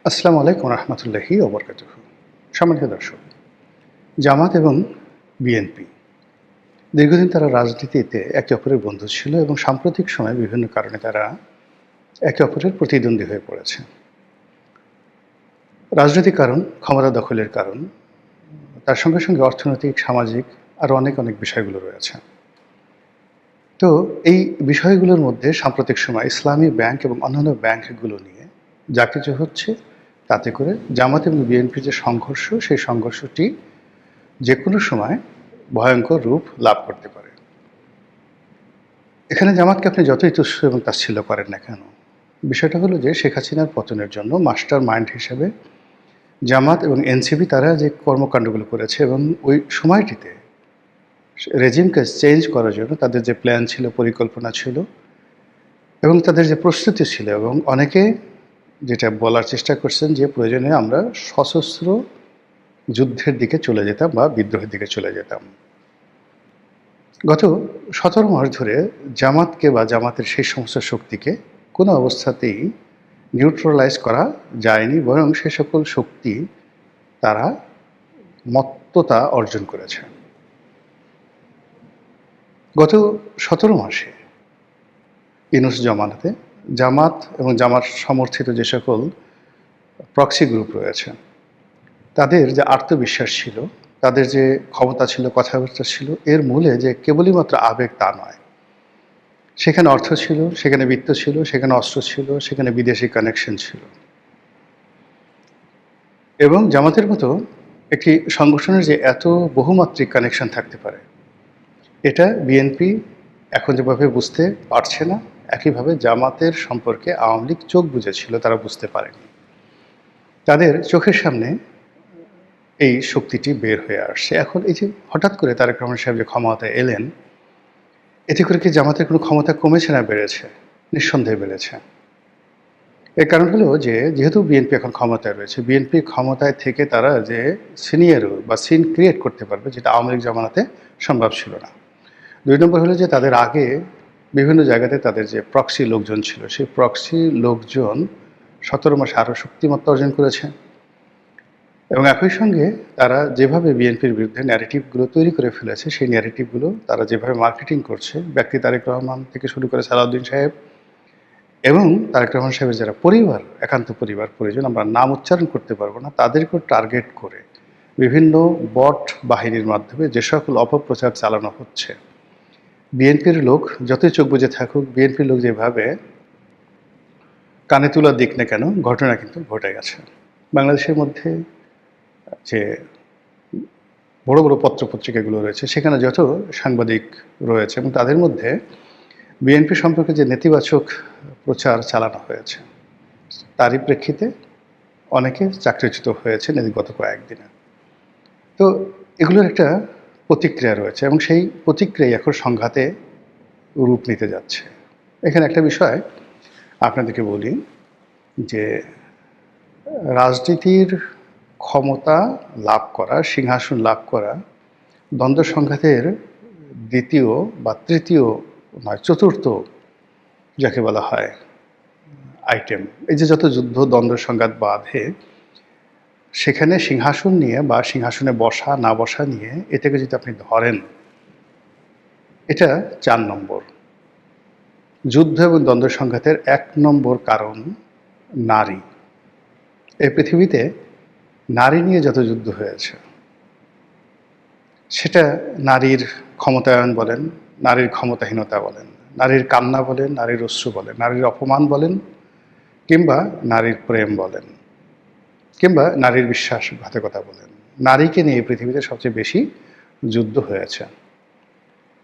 আসসালামু আলাইকুম রহমতুল্লাহি ওবরকাতুহ। সম্মানিত দর্শক, জামাত এবং বিএনপি দীর্ঘদিন তারা রাজনীতিতে একে অপরের বন্ধু ছিল এবং সাম্প্রতিক সময়ে বিভিন্ন কারণে তারা একে অপরের প্রতিদ্বন্দ্বী হয়ে পড়েছে। রাজনৈতিক কারণ, ক্ষমতা দখলের কারণ, তার সঙ্গে সঙ্গে অর্থনৈতিক, সামাজিক আরও অনেক অনেক বিষয়গুলো রয়েছে। তো এই বিষয়গুলোর মধ্যে সাম্প্রতিক সময় ইসলামী ব্যাংক এবং অন্যান্য ব্যাংকগুলো নিয়ে যা কিছু হচ্ছে, তাতে করে জামাত এবং বিএনপির যে সংঘর্ষ, সেই সংঘর্ষটি যে কোনো সময় ভয়ঙ্কর রূপ লাভ করতে পারে। এখানে জামাতকে আপনি যতই তুচ্ছ এবং তাচ্ছিল্য করেন না কেন, বিষয়টা হলো যে শেখ হাসিনার পতনের জন্য মাস্টার মাইন্ড হিসেবে জামাত এবং এনসিপি তারা যে কর্মকাণ্ডগুলো করেছে এবং ওই সময়টিতে রেজিমকে চেঞ্জ করার জন্য তাদের যে প্ল্যান ছিল, পরিকল্পনা ছিল এবং তাদের যে প্রস্তুতি ছিল, এবং অনেকে যেটা বলার চেষ্টা করছেন যে প্রয়োজনে আমরা সশস্ত্র যুদ্ধের দিকে চলে যেতাম বা বিদ্রোহের দিকে চলে যেতাম। গত ১৭ মাস ধরে জামাতকে বা জামাতের সেই সমস্ত শক্তিকে কোনো অবস্থাতেই নিউট্রালাইজ করা যায়নি, বরং সে সকল শক্তি তারা মত্ততা অর্জন করেছে। গত ১৭ মাসে ইউনূস জমানাতে জামাত এবং জামাত সমর্থিত যে সকল প্রক্সি গ্রুপ রয়েছে, তাদের যে আত্মবিশ্বাস ছিল, তাদের যে ক্ষমতা ছিল, কথাবার্তা ছিল, এর মূলে যে কেবলই মাত্র আবেগ তা নয়। সেখানে অর্থ ছিল, সেখানে বিত্ত ছিল, সেখানে অস্ত্র ছিল, সেখানে বিদেশি কানেকশন ছিল। এবং জামাতের মতো একটি সংগঠনের যে এত বহুমাত্রিক কানেকশন থাকতে পারে, এটা বিএনপি এখন যেভাবে বুঝতে পারছে না, একইভাবে জামাতের সম্পর্কে আওয়ামী লীগ চোখ বুজেছিল, তারা বুঝতে পারেনি। তাদের চোখের সামনে এই শক্তিটি বের হয়ে আসছে। এখন এই যে হঠাৎ করে তারেক রহমান সাহেব যে ক্ষমতায় এলেন, এতে করে কি জামাতের কোনো ক্ষমতা কমেছে না বেড়েছে? নিঃসন্দেহে বেড়েছে। এর কারণ হলো যে যেহেতু বিএনপি এখন ক্ষমতায় রয়েছে, বিএনপি ক্ষমতায় থেকে তারা যে সিনিয়র বা সিন ক্রিয়েট করতে পারবে, যেটা আওয়ামী লীগ জামানাতে সম্ভব ছিল না। ২ নম্বর হলো যে তাদের আগে বিভিন্ন জায়গাতে তাদের যে প্রক্সি লোকজন ছিল, সেই প্রক্সি লোকজন ১৭ মাসে আরও শক্তিমত্তা অর্জন করেছে। এবং একই সঙ্গে তারা যেভাবে বিএনপির বিরুদ্ধে ন্যারেটিভগুলো তৈরি করে ফেলেছে, সেই ন্যারেটিভগুলো তারা যেভাবে মার্কেটিং করছে, ব্যক্তি তারেক রহমান থেকে শুরু করে সালাউদ্দিন সাহেব এবং তারেক রহমান সাহেবের যারা পরিবার, একান্ত পরিবার পরিজন, আমরা নাম উচ্চারণ করতে পারবো না, তাদেরকেও টার্গেট করে বিভিন্ন বট বাহিনীর মাধ্যমে যে সকল অপপ্রচার চালানো হচ্ছে, বিএনপির লোক যতই চোখ বুজে থাকুক, বিএনপির লোক যেভাবে কানে তুলা দিক না কেন, ঘটনা কিন্তু ঘটে গেছে। বাংলাদেশের মধ্যে যে বড় বড় পত্রপত্রিকাগুলো রয়েছে, সেখানে যত সাংবাদিক রয়েছে এবং তাদের মধ্যে বিএনপি সম্পর্কে যে নেতিবাচক প্রচার চালানো হয়েছে, তারই প্রেক্ষিতে অনেকে চাকরিচ্যুত হয়েছেন এই গত কয়েকদিনে। তো এগুলোর একটা প্রতিক্রিয়া রয়েছে এবং সেই প্রতিক্রিয়াই এখন সংঘাতে রূপ নিতে যাচ্ছে। এখানে একটা বিষয় আপনাদেরকে বলি যে রাজনীতির ক্ষমতা লাভ করা, সিংহাসন লাভ করা দ্বন্দ্ব সংঘাতের দ্বিতীয় বা তৃতীয় নয়, চতুর্থ যাকে বলা হয় আইটেম। এই যে যত যুদ্ধ, দ্বন্দ্ব, সংঘাত বাধে, সেখানে সিংহাসন নিয়ে বা সিংহাসনে বসা না বসা নিয়ে এটাকে যদি আপনি ধরেন, এটা ৪ নম্বর। যুদ্ধ এবং দ্বন্দ্ব সংঘাতের ১ নম্বর কারণ নারী। এই পৃথিবীতে নারী নিয়ে যত যুদ্ধ হয়েছে, সেটা নারীর ক্ষমতায়ন বলেন, নারীর ক্ষমতাহীনতা বলেন, নারীর কান্না বলেন, নারীর অশ্রু বলেন, নারীর অপমান বলেন, কিংবা নারীর প্রেম বলেন, কিংবা নারীর বিশ্বাসঘাতকতা বলেন, নারীকে নিয়ে এই পৃথিবীতে সবচেয়ে বেশি যুদ্ধ হয়েছে।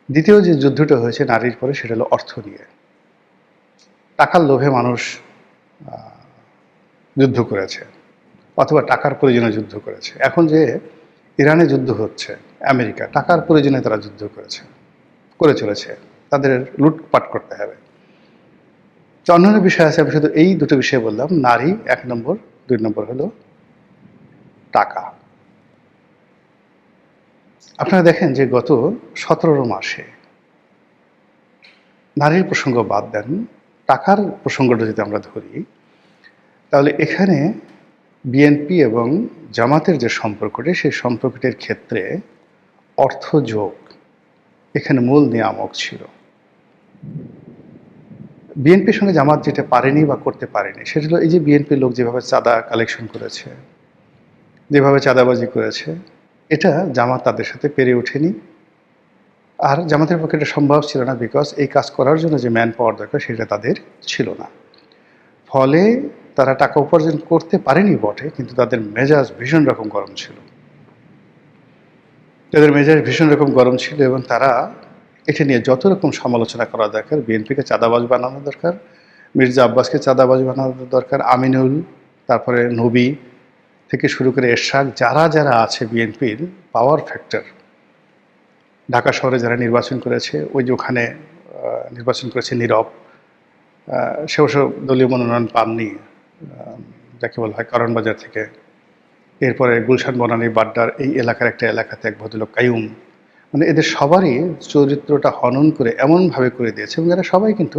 দ্বিতীয় যে যুদ্ধটা হয়েছে নারীর পরে, সেটা হলো অর্থ নিয়ে। টাকার লোভে মানুষ যুদ্ধ করেছে, অথবা টাকার প্রয়োজনে যুদ্ধ করেছে। এখন যে ইরানে যুদ্ধ হচ্ছে, আমেরিকা টাকার প্রয়োজনে তারা যুদ্ধ করে চলেছে, তাদের লুটপাট করতে হবে। অন্যান্য বিষয় আছে, আমি শুধু এই দুটো বিষয় বললাম। নারী ১ নম্বর, ২ নম্বর হলো টাকা। আপনারা দেখেন যে গত ১৭ মাসে নারীর প্রসঙ্গ বাদ দেন, টাকার প্রসঙ্গটা যদি আমরা ধরি, তাহলে এখানে বিএনপি এবং জামাতের যে সম্পর্কটি, সেই সম্পর্কটির ক্ষেত্রে অর্থযোগ এখানে মূল নিয়ামক ছিল। বিএনপির সঙ্গে জামাত যেটা পারেনি বা করতে পারেনি সেটা হলো এই যে বিএনপির লোক যেভাবে চাঁদা কালেকশন করেছে, যেভাবে চাঁদাবাজি করেছে, এটা জামাত তাদের সাথে পেরে ওঠেনি। আর জামাতের পক্ষে এটা সম্ভব ছিল না, বিকজ এই কাজ করার জন্য যে ম্যান পাওয়ার দরকার সেটা তাদের ছিল না। ফলে তারা টাকা উপার্জন করতে পারেনি বটে, কিন্তু তাদের মেজাজ ভীষণ রকম গরম ছিল। তাদের মেজাজ ভীষণ রকম গরম ছিল এবং তারা এটা নিয়ে যত রকম সমালোচনা করা দরকার, বিএনপিকে চাঁদাবাজ বানানো দরকার, মির্জা আব্বাসকে চাঁদাবাজ বানানো দরকার, আমিনুল, তারপরে নবী থেকে শুরু করে এরশাদ, যারা যারা আছে বিএনপির পাওয়ার ফ্যাক্টর, ঢাকা শহরে যারা নির্বাচন করেছে, ওই যে ওখানে নির্বাচন করেছে নীরব, সে অবশ্য দলীয় মনোনয়ন পাননি, যাকে বলা হয় কারণ বাজার থেকে। এরপরে গুলশান বনানী বাড্ডার এই এলাকার একটা এলাকাতে এক ভদ্রলোক কায়ুম, মানে এদের সবারই চরিত্রটা হনন করে এমনভাবে করে দিয়েছে এবং এরা সবাই কিন্তু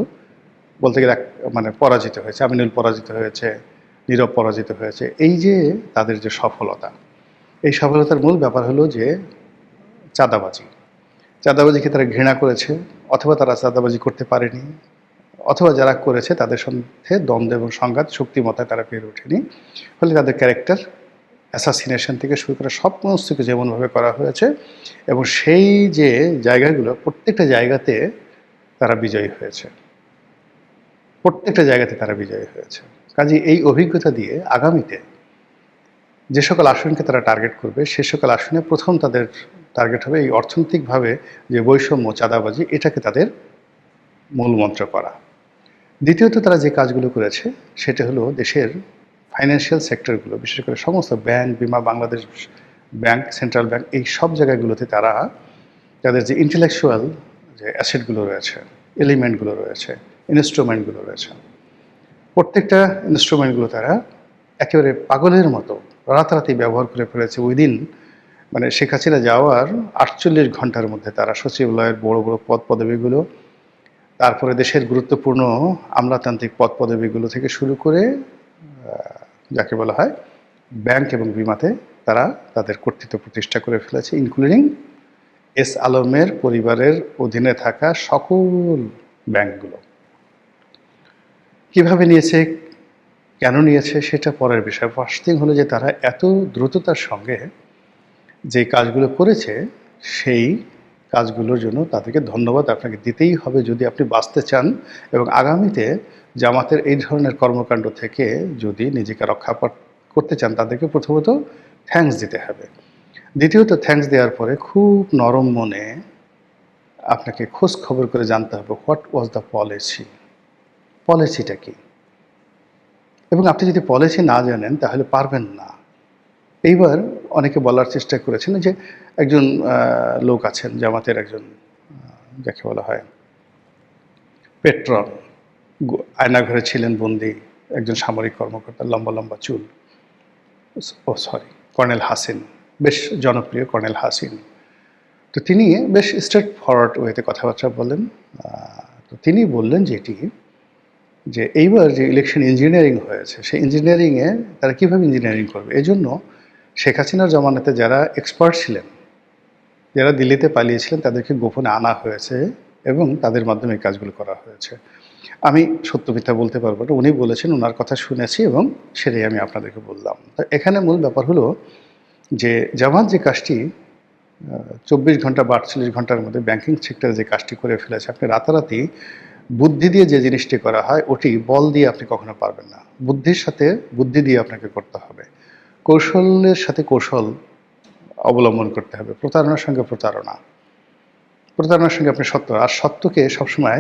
বলতে গেলে মানে পরাজিত হয়েছে। আমিনুল পরাজিত হয়েছে, নীরব পরাজিত হয়েছে। এই যে তাদের যে সফলতা, এই সফলতার মূল ব্যাপার হলো যে চাঁদাবাজি। চাঁদাবাজিকে তারা ঘৃণা করেছে, অথবা তারা চাঁদাবাজি করতে পারেনি, অথবা যারা করেছে তাদের সাথে দ্বন্দ্ব এবং সংঘাত শক্তিমত্তায় তারা পেরে ওঠেনি। ফলে তাদের ক্যারেক্টার অ্যাসাসিনেশন থেকে শুরু করে সমস্ত কিছু যেমনভাবে করা হয়েছে এবং সেই যে জায়গাগুলো, প্রত্যেকটা জায়গাতে তারা বিজয়ী হয়েছে, প্রত্যেকটা জায়গাতে তারা বিজয়ী হয়েছে। কাজে এই অভিজ্ঞতা দিয়ে আগামীতে যে সকল আসনকে তারা টার্গেট করবে, সে সকল আসনে প্রথম তাদের টার্গেট হবে এই অর্থনৈতিকভাবে যে বৈষম্য, চাঁদাবাজি, এটাকে তাদের মূল মন্ত্র করা। দ্বিতীয়ত তারা যে কাজগুলো করেছে সেটা হলো দেশের ফাইন্যান্সিয়াল সেক্টরগুলো, বিশেষ করে সমস্ত ব্যাংক, বিমা, বাংলাদেশ ব্যাংক, সেন্ট্রাল ব্যাংক, এই সব জায়গাগুলোতে তারা তাদের যে ইন্টেলেকচুয়াল যে অ্যাসেটগুলো রয়েছে, এলিমেন্টগুলো রয়েছে, ইনস্ট্রুমেন্টগুলো রয়েছে, প্রত্যেকটা ইনস্ট্রুমেন্টগুলো তারা একেবারে পাগলের মতো রাতারাতি ব্যবহার করে ফেলেছে। উইদিন মানে শেখ হাসিনা যাওয়ার 48 ঘন্টার মধ্যে তারা সচিবালয়ের বড় বড় পদ পদবীগুলো, তারপরে দেশের গুরুত্বপূর্ণ আমলাতান্ত্রিক পদ পদবীগুলো থেকে শুরু করে যাকে বলা হয় ব্যাংক এবং বিমাতে তারা তাদের কর্তৃত্ব প্রতিষ্ঠা করে ফেলেছে, ইনক্লুডিং এস আলমের পরিবারের অধীনে থাকা সকল ব্যাংকগুলো। কিভাবে নিয়েছে, কেন নিয়েছে, সেটা পরের বিষয়। ফার্স্ট থিং হলো যে তারা এত দ্রুততার সঙ্গে যে কাজগুলো করেছে, সেই কাজগুলোর জন্য তাদেরকে ধন্যবাদ আপনাকে দিতেই হবে যদি আপনি বাঁচতে চান এবং আগামীতে জামাতের এই ধরনের কর্মকাণ্ড থেকে যদি নিজেকে রক্ষা করতে চান, তাদেরকে প্রথমত থ্যাঙ্কস দিতে হবে। দ্বিতীয়ত থ্যাঙ্কস দেওয়ার পরে খুব নরম মনে আপনাকে খোঁজ খবর করে জানতে হবে হোয়াট ওয়াজ দ্য পলিসি, পলিসিটা কি। এবং আপনি যদি পলিসি না জানেন তাহলে পারবেন না। এইবার অনেকে বলার চেষ্টা করেছেন যে একজন লোক আছেন জামাতের, একজন যাকে বলা হয় পেট্রন, আয়নাঘরে ছিলেন বন্দি, একজন সামরিক কর্মকর্তা, লম্বা লম্বা চুল, কর্নেল হাসিন, বেশ জনপ্রিয় কর্নেল হাসিন। তো তিনি বেশ স্ট্রেট ফরওয়ার্ড ওয়েতে কথাবার্তা বলেন। তো তিনি বললেন যে এইবার যে ইলেকশন ইঞ্জিনিয়ারিং হয়েছে, সেই ইঞ্জিনিয়ারিংয়ে তারা কীভাবে ইঞ্জিনিয়ারিং করবে, এজন্য শেখ হাসিনার জমানাতে যারা এক্সপার্ট ছিলেন, যারা দিল্লিতে পালিয়েছিলেন, তাদেরকে গোপনে আনা হয়েছে এবং তাদের মাধ্যমে এই কাজগুলো করা হয়েছে। আমি সত্য মিথ্যা বলতে পারবো না, উনি বলেছেন, ওনার কথা শুনেছি এবং সেটাই আমি আপনাদেরকে বললাম। তো এখানে মূল ব্যাপার হলো যে জামাত যে কাজটি 24 ঘন্টা বা 48 ঘন্টার মধ্যে ব্যাংকিং সেক্টরে যে কাজটি করে ফেলেছে, আপনি রাতারাতি বুদ্ধি দিয়ে যে জিনিসটি করা হয় ওটি বল দিয়ে আপনি কখনো পারবেন না। বুদ্ধির সাথে বুদ্ধি দিয়ে আপনাকে করতে হবে, কৌশলের সাথে কৌশল অবলম্বন করতে হবে, প্রতারণার সঙ্গে প্রতারণা, প্রতারণার সঙ্গে আপনি সত্য, আর সত্যকে সবসময়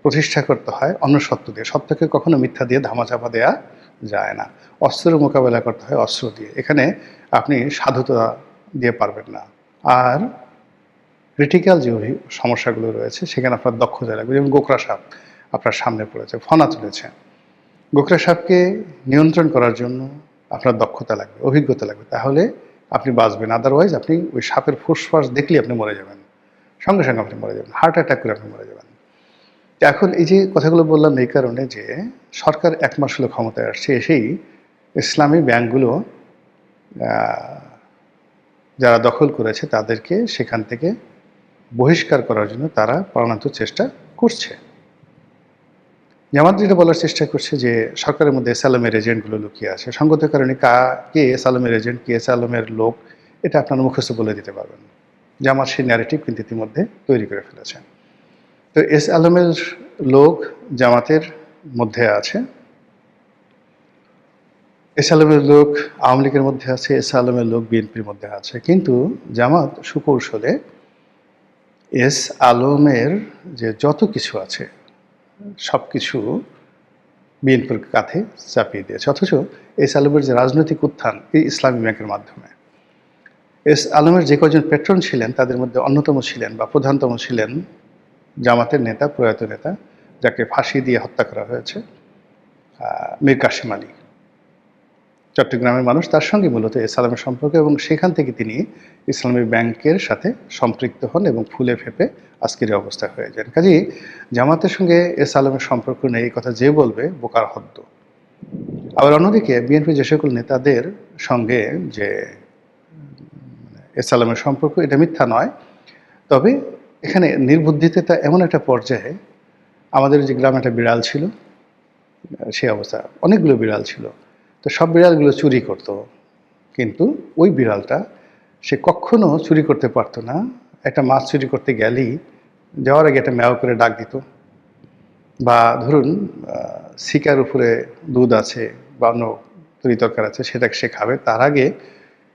প্রতিষ্ঠা করতে হয় অন্য সত্য দিয়ে। সত্যকে কখনো মিথ্যা দিয়ে ধামাচাপা দেওয়া যায় না। অস্ত্রের মোকাবেলা করতে হয় অস্ত্র দিয়ে। এখানে আপনি সাধুতা দিয়ে পারবেন না। আর ক্রিটিক্যাল যে সমস্যাগুলো রয়েছে সেখানে আপনার দক্ষতা লাগবে। যেমন গোকরা সাপ আপনার সামনে পড়েছে, ফনা তুলেছে, গোকরা সাপকে নিয়ন্ত্রণ করার জন্য আপনার দক্ষতা লাগবে, অভিজ্ঞতা লাগবে, তাহলে আপনি বাঁচবেন। আদারওয়াইজ আপনি ওই সাপের ফুসফাস দেখলেই আপনি মরে যাবেন, সঙ্গে সঙ্গে আপনি মরে যাবেন, হার্ট অ্যাটাক করে আপনি মরে যাবেন। এখন এই যে কথাগুলো বললাম এই কারণে যে সরকার 1 মাস হলো ক্ষমতায় আসছে, এসেই ইসলামী ব্যাংকগুলো যারা দখল করেছে তাদেরকে সেখান থেকে বহিষ্কার করার জন্য তারা প্রাণান্ত চেষ্টা করছে। জামাত যেটা বলার চেষ্টা করছে যে সরকারের মধ্যে এসআলমের এজেন্টগুলো লুকিয়ে আছে, সঙ্গত কারণে কে এসআলমের এজেন্ট, কে এসআলমের লোক, এটা আপনারা মুখস্থ বলে দিতে পারবেন। জামাত সেই ন্যারেটিভ কিন্তু ইতিমধ্যে তৈরি করে ফেলেছে। তো এসআলমের লোক জামাতের মধ্যে আছে, এসআলমের লোক আওয়ামী লীগের মধ্যে আছে, এসআলমের লোক বিএনপির মধ্যে আছে। কিন্তু জামাত সুকৌশলে এস আলমের যে যত কিছু আছে সব কিছু বিএনপির কাঁধে চাপিয়ে দিয়েছে। অথচ এস আলমের যে রাজনৈতিক উত্থান এই ইসলামী ব্যাংকের মাধ্যমে, এস আলমের যে কজন পেট্রন ছিলেন তাদের মধ্যে অন্যতম ছিলেন বা প্রধানতম ছিলেন জামাতের নেতা, প্রয়াত নেতা, যাকে ফাঁসি দিয়ে হত্যা করা হয়েছে, মীর কাসেম আলী। চট্টগ্রামের মানুষ, তার সঙ্গে মূলত এস আলমের সম্পর্ক, এবং সেখান থেকে তিনি ইসলামী ব্যাংকের সাথে সম্পৃক্ত হন এবং ফুলে ফেঁপে আজকের এই অবস্থা হয়ে যান। কাজেই জামাতের সঙ্গে এস আলমের সম্পর্ক নেই এই কথা যে বলবে বোকার হদ্দ। আবার অন্যদিকে বিএনপি যে সকল নেতাদের সঙ্গে যে এস আলমের সম্পর্ক, এটা মিথ্যা নয়। তবে এখানে নির্বুদ্ধিতা এমন একটা পর্যায়ে, আমাদের যে গ্রামে একটা বিড়াল ছিল, সেই অবস্থা অনেকগুলো বিড়াল ছিল, তো সব বিড়ালগুলো চুরি করতো, কিন্তু ওই বিড়ালটা সে কখনো চুরি করতে পারতো না। একটা মাছ চুরি করতে গেলেই যাওয়ার আগে একটা ম্যাও করে ডাক দিত, বা ধরুন শিকার উপরে দুধ আছে বা অন্য তরি তরকার আছে, সেটাকে সে খাবে, তার আগে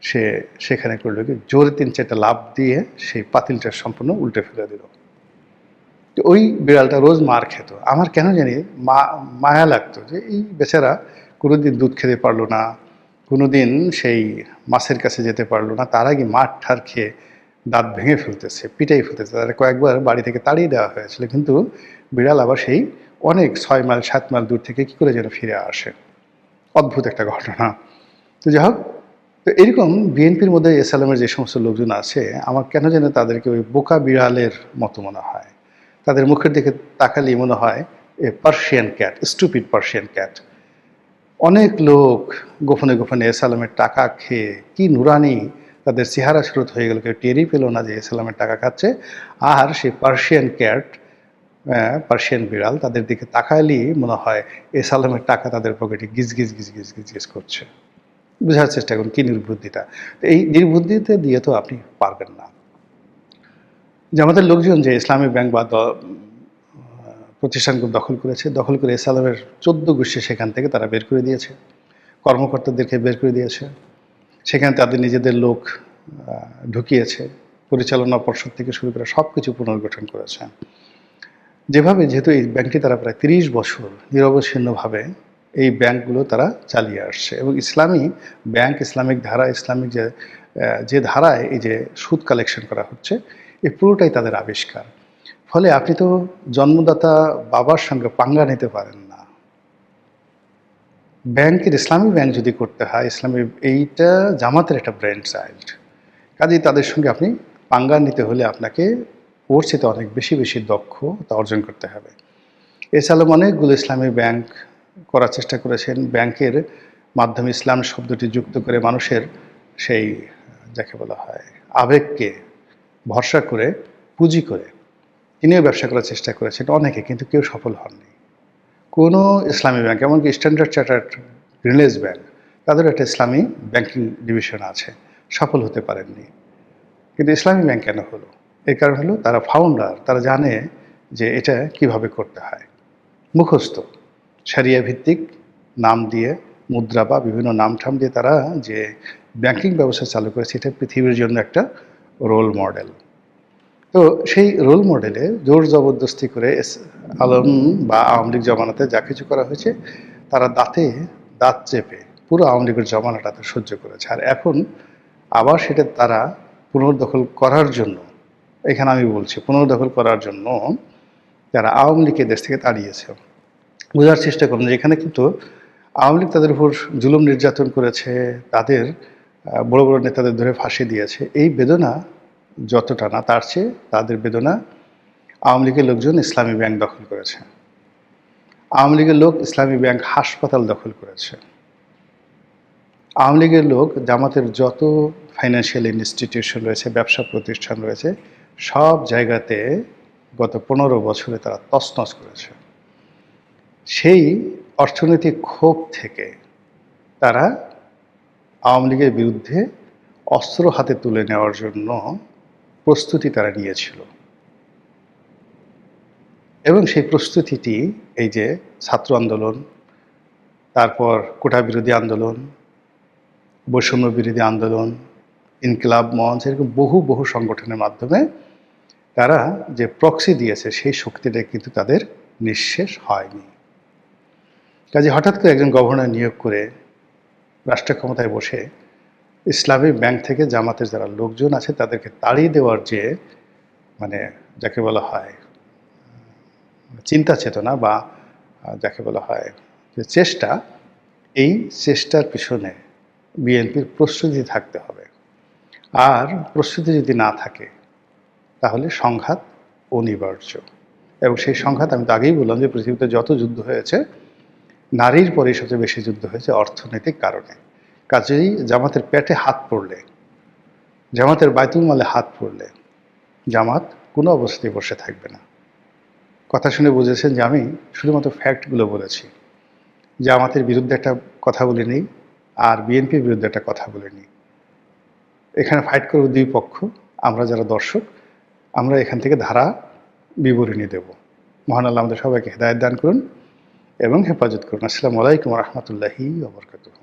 সে সেখানে করলো কি জোরে 3-4টা লাফ দিয়ে সেই পাতিলটা সম্পূর্ণ উল্টে ফেলে দিল। তো ওই বিড়ালটা রোজ মার খেত। আমার কেন জানি মায়া লাগতো যে এই বেচারা কোনোদিন দুধ খেতে পারলো না, কোনোদিন সেই মাছের কাছে যেতে পারলো না, তার আগে মাঠ ঠার খেয়ে দাঁত ভেঙে ফেলতেছে, পিটাই ফেলতেছে। তাদের কয়েকবার বাড়ি থেকে তাড়িয়ে দেওয়া হয়েছিল, কিন্তু বিড়াল আবার সেই অনেক 6 মাইল 7 মাইল দূর থেকে কী করে যেন ফিরে আসে। অদ্ভুত একটা ঘটনা। তো যাই হোক, তো এরকম বিএনপির মধ্যে এস আলমের যে সমস্ত লোকজন আছে, আমার কেন যেন তাদেরকে ওই বোকা বিড়ালের মতো মনে হয়। তাদের মুখের দিকে তাকালেই মনে হয় এ Persian cat, stupid Persian cat. অনেক লোক গোপনে গোপনে এস আলমের টাকা খেয়ে কি নুরানি তাদের চেহারা স্রোত হয়ে গেল, কেউ টেরই পেল না যে এস আলমের টাকা খাচ্ছে। আর সেই পার্সিয়ান ক্যাট, পার্সিয়ান বিড়াল, তাদের দিকে তাকালেই মনে হয় এস আলমের টাকা তাদের পকেটে গিজ গিজ গিজ গিজ গিজ গিজ করছে। বোঝার চেষ্টা করুন কি নির্বুদ্ধিতা। এই নির্বুদ্ধিতা দিয়ে তো আপনি পারবেন না। যে আমাদের লোকজন যে ইসলামী ব্যাংক বা প্রতিষ্ঠানগুলো দখল করে এস আলমের 14 গোষ্ঠী সেখান থেকে তারা বের করে দিয়েছে, কর্মকর্তাদেরকে বের করে দিয়েছে, সেখানে তাদের নিজেদের লোক ঢুকিয়েছে, পরিচালনা পর্ষদ থেকে শুরু করে সব কিছু পুনর্গঠন করেছে। যেহেতু এই ব্যাংকটি তারা প্রায় 30 বছর নিরবচ্ছিন্নভাবে এই ব্যাংকগুলো তারা চালিয়ে আসছে, এবং ইসলামী ব্যাংক, ইসলামিক ধারা, ইসলামিক যে ধারায় এই যে সুদ কালেকশন করা হচ্ছে, এই পুরোটাই তাদের আবিষ্কার। ফলে আপনি তো জন্মদাতা বাবার সঙ্গে পাঙ্গা নিতে পারেন না। ব্যাংকের, ইসলামী ব্যাংক যদি করতে হয়, ইসলামী, এইটা জামাতের একটা ব্রেন চাইল্ড। কাজেই তাদের সঙ্গে আপনি পাঙ্গা নিতে হলে আপনাকে ওর চেয়ে অনেক বেশি বেশি দক্ষতা অর্জন করতে হবে। এস আলম অনেকগুলো ইসলামী ব্যাংক করার চেষ্টা করেছেন, ব্যাংকের মাধ্যমে ইসলাম শব্দটি যুক্ত করে মানুষের সেই যাকে বলা হয় আবেগকে ভরসা করে, পুঁজি করে তিনিও ব্যবসা করার চেষ্টা করেছেন অনেকে, কিন্তু কেউ সফল হননি। কোনো ইসলামী ব্যাংক, এমনকি স্ট্যান্ডার্ড চার্টার্ড রিলায়েন্স ব্যাংক, তাদেরও একটা ইসলামী ব্যাংকিং ডিভিশন আছে, সফল হতে পারেননি। কিন্তু ইসলামী ব্যাংক কেন হলো? এর কারণ হলো তারা ফাউন্ডার, তারা জানে যে এটা কিভাবে করতে হয়। মুখস্থ শরিয়া ভিত্তিক নাম দিয়ে, মুদ্রা বা বিভিন্ন নাম ঠাম দিয়ে তারা যে ব্যাংকিং ব্যবস্থা চালু করেছে, এটা পৃথিবীর জন্য একটা রোল মডেল। তো সেই রোল মডেলে জোর জবরদস্তি করে এস আলম বা আওয়ামী লীগ জমানাতে যা কিছু করা হয়েছে, তারা দাঁতে দাঁত চেপে পুরো আওয়ামী লীগের জমানাটাতে সহ্য করেছে। আর এখন আবার সেটা তারা পুনর্দখল করার জন্য, এখানে আমি বলছি পুনর্দখল করার জন্য যারা আওয়ামী লীগকে দেশ থেকে তাড়িয়েছে। বোঝার চেষ্টা করুন যে এখানে কিন্তু আওয়ামী লীগ তাদের উপর জুলুম নির্যাতন করেছে, তাদের বড় বড় নেতাদের ধরে ফাঁসি দিয়েছে। এই বেদনা যতটা না, তার চেয়ে তাদের বেদনা আওয়ামী লীগের লোকজন ইসলামী ব্যাংক দখল করেছে, আওয়ামী লীগের লোক ইসলামী ব্যাংক হাসপাতাল দখল করেছে, আওয়ামী লীগের লোক জামাতের যত ফাইন্যান্সিয়াল ইনস্টিটিউশন রয়েছে, ব্যবসা প্রতিষ্ঠান রয়েছে, সব জায়গাতে গত 15 বছরে তারা তছনছ করেছে। সেই অর্থনৈতিক ক্ষোভ থেকে তারা আওয়ামী লীগের বিরুদ্ধে অস্ত্র হাতে তুলে নেওয়ার জন্য প্রস্তুতি তারা নিয়েছিল। এবং সেই প্রস্তুতিটি এই যে ছাত্র আন্দোলন, তারপর কোটা বিরোধী আন্দোলন, বৈষম্য বিরোধী আন্দোলন, ইনকিলাব মঞ্চ, এরকম বহু বহু সংগঠনের মাধ্যমে তারা যে প্রক্সি দিয়েছে, সেই শক্তিটা কিন্তু তাদের নিঃশেষ হয়নি। কাজে হঠাৎ করে একজন গভর্নর নিয়োগ করে রাষ্ট্র ক্ষমতায় বসে ইসলামী ব্যাংক থেকে জামাতের যারা লোকজন আছে তাদেরকে তাড়িয়ে দেওয়ার যে মানে যাকে বলা হয় চিন্তা চেতনা বা যাকে বলা হয় যে চেষ্টা, এই চেষ্টার পিছনে বিএনপির প্রস্তুতি থাকতে হবে। আর প্রস্তুতি যদি না থাকে তাহলে সংঘাত অনিবার্য। এবং সেই সংঘাত আমি তো আগেই বললাম যে পৃথিবীতে যত যুদ্ধ হয়েছে, নারীর পরেই সবচেয়ে বেশি যুদ্ধ হয়েছে অর্থনৈতিক কারণে। কাজেই জামাতের পেটে হাত পড়লে, জামাতের বায়তুল মালে হাত পড়লে জামাত কোনো অবস্থাতেই বসে থাকবে না। কথা শুনে বুঝেছেন যে আমি শুধুমাত্র ফ্যাক্টগুলো বলেছি, জামাতের বিরুদ্ধে একটা কথা বলিনি আর বিএনপির বিরুদ্ধে একটা কথা বলিনি। এখানে ফাইট করবে দুই পক্ষ, আমরা যারা দর্শক আমরা এখান থেকে ধারা বিবরণী দেব। মহান আল্লাহ আমাদের সবাইকে হেদায়েত দান করুন এবং হেফাজত করুন। আসসালামু আলাইকুম ওয়া রাহমাতুল্লাহি ওয়া বারাকাতুহু।